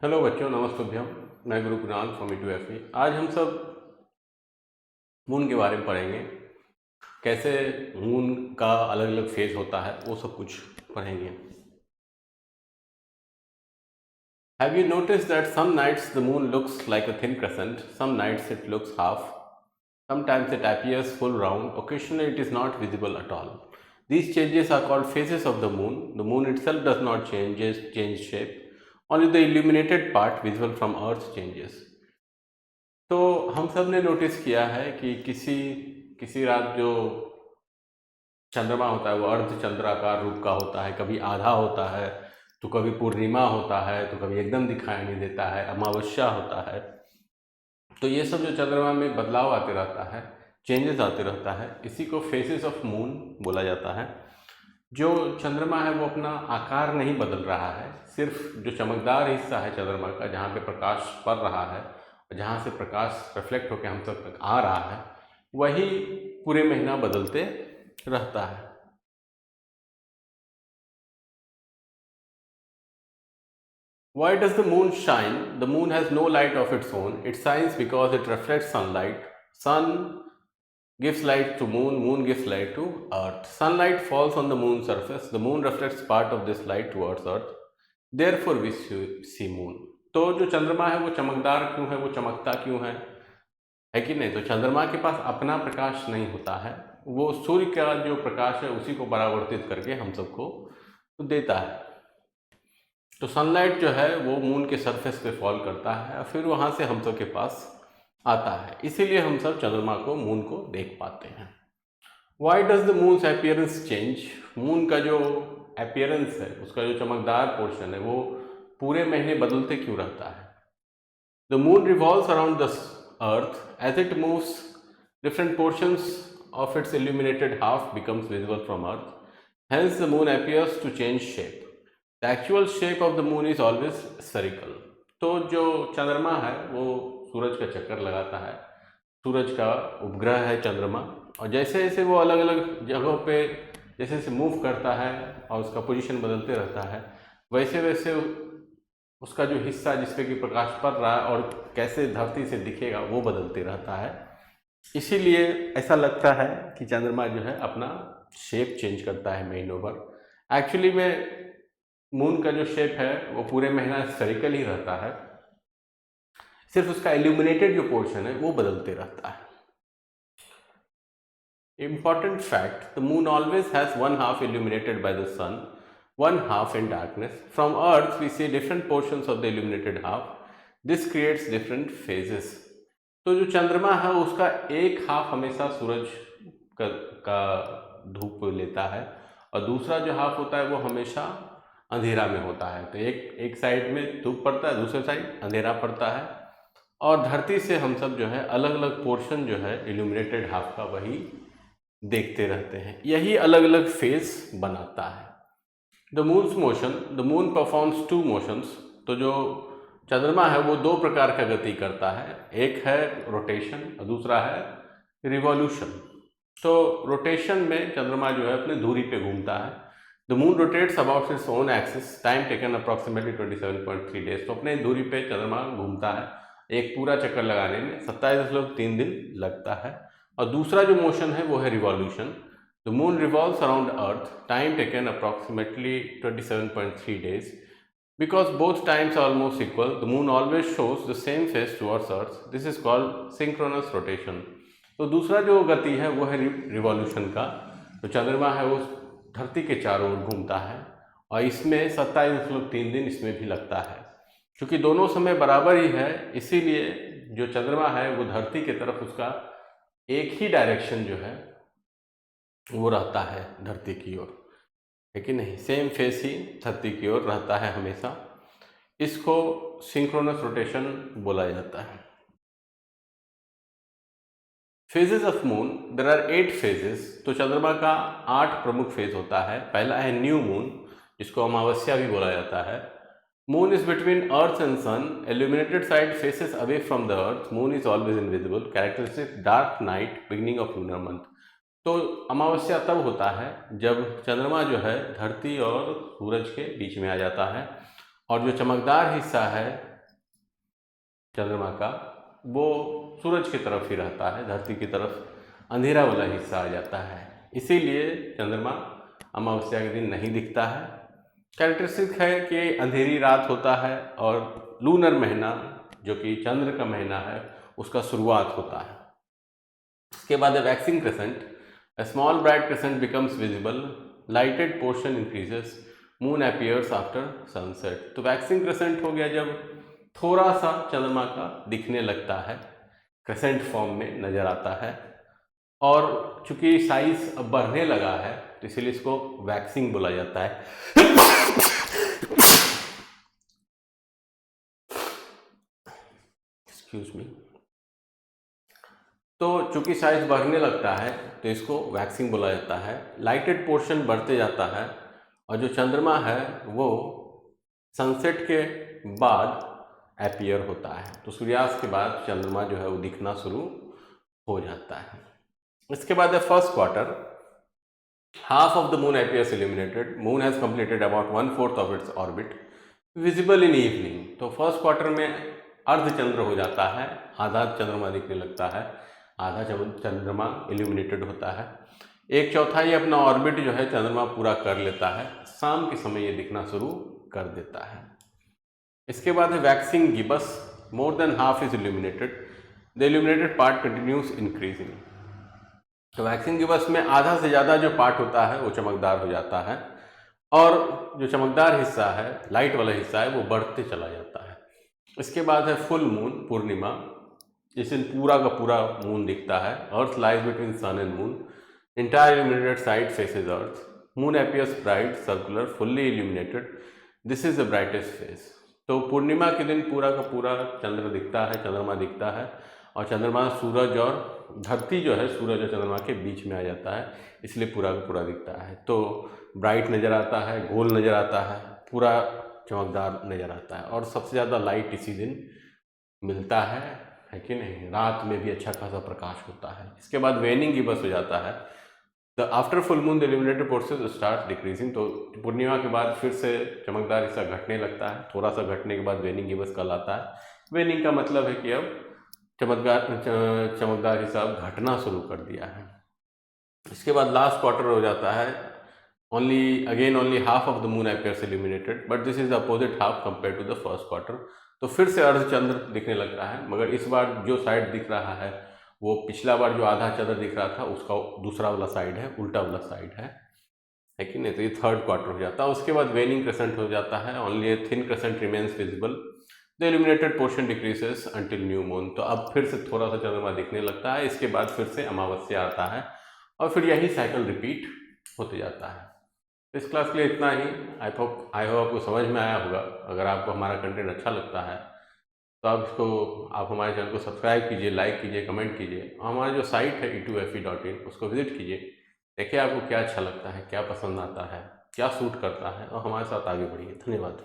Hello बच्चों, नमस्तुभ्यम। मैं गुरु Kunal from E2FE। आज हम सब मून के बारे में पढ़ेंगे। कैसे मून का अलग अलग फेज होता है वो सब कुछ पढ़ेंगे। Have you notice that some nights the moon looks like a thin crescent, some nights it looks half, sometimes it appears full round, occasionally it is not visible at all. These changes are called phases of the moon. The moon itself does not change shape, only the illuminated part visible from earth changes. तो हम सब ने notice किया है कि किसी किसी रात जो चंद्रमा होता है वो अर्ध चंद्राकार रूप का होता है, कभी आधा होता है तो कभी पूर्णिमा होता है तो कभी एकदम दिखाई नहीं देता है, अमावस्या होता है। तो ये सब जो चंद्रमा में बदलाव आते रहता है, चेंजेस आते रहता है, इसी को फेसेस ऑफ मून बोला जाता है। जो चंद्रमा है वो अपना आकार नहीं बदल रहा है, सिर्फ जो चमकदार हिस्सा है चंद्रमा का, जहाँ पे प्रकाश पड़ रहा है और जहाँ से प्रकाश रिफ्लेक्ट होकर हम सब तक आ रहा है, वही पूरे महीना बदलते रहता है। Why does the moon shine? The moon has no light of its own. It shines because it reflects sunlight. Sun gives light to moon, moon gives light to earth. Sunlight falls on the moon's surface. The moon reflects part of this light towards earth. Therefore we see moon. तो जो चंद्रमा है वो चमकदार क्यों है, वो चमकता क्यों है कि नहीं? तो चंद्रमा के पास अपना प्रकाश नहीं होता है, वो सूर्य का जो प्रकाश है उसी को परावर्तित करके हम सबको देता है। तो सनलाइट जो है वो मून के सरफेस पे फॉल करता है और फिर वहाँ से हम सब के पास आता है, इसीलिए हम सब चंद्रमा को, मून को देख पाते हैं। Why does the moons appearance change? Moon का जो अपीयरेंस है, उसका जो चमकदार पोर्शन है, वो पूरे महीने बदलते क्यों रहता है? The moon revolves around the earth as it moves, different portions of its illuminated half becomes visible from earth, hence the moon appears to change shape. The actual shape of the moon is always spherical. तो जो चंद्रमा है वो सूरज का चक्कर लगाता है, सूरज का उपग्रह है चंद्रमा, और जैसे जैसे वो अलग अलग जगहों पे जैसे जैसे मूव करता है और उसका पोजीशन बदलते रहता है, वैसे वैसे उसका जो हिस्सा जिस पे कि प्रकाश पड़ रहा है और कैसे धरती से दिखेगा वो बदलते रहता है। इसीलिए ऐसा लगता है कि चंद्रमा जो है अपना शेप चेंज करता है महीनों भर। एक्चुअली में मून का जो शेप है वो पूरे महीना स्फेरिकल ही रहता है, सिर्फ उसका इल्यूमिनेटेड जो पोर्शन है वो बदलते रहता है। Important fact: the moon always has one half illuminated by the sun, one half in darkness. From Earth, we see different portions of the illuminated half. This creates different phases. तो जो चंद्रमा है उसका एक हाफ हमेशा सूरज का धूप लेता है और दूसरा जो हाफ होता है वो हमेशा अंधेरा में होता है। तो एक साइड में धूप पड़ता है, दूसरे साइड अंधेरा पड़ता है, और धरती से हम सब जो है अलग अलग पोर्शन जो है इल्यूमिनेटेड हाफ का वही देखते रहते हैं। यही अलग अलग फेज बनाता है। The moon's motion, the moon performs two motions. तो जो चंद्रमा है वो दो प्रकार का गति करता है, एक है रोटेशन और दूसरा है रिवॉल्यूशन। तो रोटेशन में चंद्रमा जो है अपने धुरी पे घूमता है। The moon rotates about its own axis, time taken approximately 27.3 days. तो अपने धुरी पे चंद्रमा घूमता है, एक पूरा चक्कर लगाने में 27.3 दिन लगता है। और दूसरा जो मोशन है वो है revolution. The moon revolves around earth, time taken approximately 27.3 days. Because both times are almost equal, the moon always shows the same face towards earth. This is called synchronous rotation. तो दूसरा जो गति है वो है रिवॉल्यूशन का। तो चंद्रमा है वो धरती के चारों ओर घूमता है और इसमें 27.3 दिन इसमें भी लगता है। क्योंकि दोनों समय बराबर ही है, इसीलिए जो चंद्रमा है वो धरती की तरफ उसका एक ही डायरेक्शन जो है वो रहता है धरती की ओर, है कि नहीं? सेम फेस ही धरती की ओर रहता है हमेशा। इसको सिंक्रोनस रोटेशन बोला जाता है। Phases of moon, there are 8 phases. तो चंद्रमा का 8 प्रमुख फेज होता है। पहला है न्यू मून, जिसको अमावस्या भी बोला जाता है। Moon is between earth and sun, illuminated side faces away from the earth, moon is always invisible, characteristic dark night, beginning of lunar month. तो अमावस्या तब होता है जब चंद्रमा जो है धरती और सूरज के बीच में आ जाता है और जो चमकदार हिस्सा है चंद्रमा का वो सूरज की तरफ ही रहता है, धरती की तरफ अंधेरा वाला हिस्सा आ जाता है, इसीलिए चंद्रमा अमावस्या के दिन नहीं दिखता है। कैरेक्टरिस्टिक है कि अंधेरी रात होता है और लूनर महीना जो कि चंद्र का महीना है उसका शुरुआत होता है। इसके बाद waxing crescent, a small bright crescent becomes visible, lighted portion increases, moon appears after sunset। तो वैक्सिंग क्रेसेंट हो गया जब थोड़ा सा चंद्रमा का दिखने लगता है, क्रेसेंट फॉर्म में नजर आता है, और चूंकि साइज अब बढ़ने लगा है तो इसीलिए इसको वैक्सिंग बोला जाता है। Excuse me. तो चूंकि साइज बढ़ने लगता है तो इसको वैक्सिंग बोला जाता है। लाइटेड पोर्शन बढ़ते जाता है और जो चंद्रमा है वो सनसेट के बाद अपीयर होता है, तो सूर्यास्त के बाद चंद्रमा जो है वो दिखना शुरू हो जाता है। इसके बाद है first quarter, half of the moon appears illuminated, moon has completed about 1/4 of its orbit, visible in evening. तो फर्स्ट क्वार्टर में अर्धचंद्र हो जाता है, आधा चंद्रमा दिखने लगता है, आधा चंद्रमा इल्यूमिनेटेड होता है। 1/4 अपना ऑर्बिट जो है चंद्रमा पूरा कर लेता है, शाम के समय ये दिखना शुरू कर देता है। इसके बाद है waxing gibbous, more than half is illuminated, the illuminated part continues increasing. तो वैक्सिंग गिबस में आधा से ज़्यादा जो पार्ट होता है वो चमकदार हो जाता है और जो चमकदार हिस्सा है, लाइट वाला हिस्सा है, वो बढ़ते चला जाता है। इसके बाद है फुल मून, पूर्णिमा, जिस दिन पूरा का पूरा मून दिखता है। Earth lies between sun and moon, entire illuminated side faces earth, moon appears bright circular fully illuminated, this is the brightest phase. तो पूर्णिमा के दिन पूरा का पूरा चंद्र दिखता है, चंद्रमा दिखता है, और चंद्रमा सूरज और धरती जो है सूरज और चंद्रमा के बीच में आ जाता है, इसलिए पूरा का पूरा दिखता है। तो ब्राइट नज़र आता है, गोल नज़र आता है, पूरा चमकदार नज़र आता है, और सबसे ज़्यादा लाइट इसी दिन मिलता है कि नहीं। रात में भी अच्छा खासा प्रकाश होता है। इसके बाद वेनिंग गिबस हो जाता है। The after full moon the illuminated portion start decreasing. तो पूर्णिमा के बाद फिर से चमकदार हिस्सा घटने लगता है, थोड़ा सा घटने के बाद वेनिंग गिबस कहलाता है। वेनिंग का मतलब है कि अब चमकदार हिस्सा घटना शुरू कर दिया है। इसके बाद लास्ट क्वार्टर हो जाता है, only half of the moon appears illuminated, but this is the opposite half compared to the first quarter। तो फिर से अर्धचंद्र दिखने लगता है, मगर इस बार जो साइड दिख रहा है वो पिछला बार जो आधा चंद्र दिख रहा था उसका दूसरा वाला साइड है, उल्टा वाला साइड है कि नहीं। तो ये थर्ड क्वार्टर हो जाता है। उसके बाद वेनिंग क्रेसेंट हो जाता है, only a thin crescent remains visible, the illuminated portion decreases until new moon. तो अब फिर से थोड़ा सा चंद्रमा दिखने लगता है, इसके बाद फिर से अमावस्या आता है और फिर यही साइकिल रिपीट होते जाता है। इस क्लास के लिए इतना ही। आई होप आपको समझ में आया होगा। अगर आपको हमारा कंटेंट अच्छा लगता है तो आप हमारे चैनल को सब्सक्राइब कीजिए, लाइक कीजिए, कमेंट कीजिए। हमारा जो साइट है e2fe.in उसको विजिट कीजिए, देखिए आपको क्या अच्छा लगता है, क्या पसंद आता है, क्या सूट करता है, और हमारे साथ आगे बढ़िए। धन्यवाद।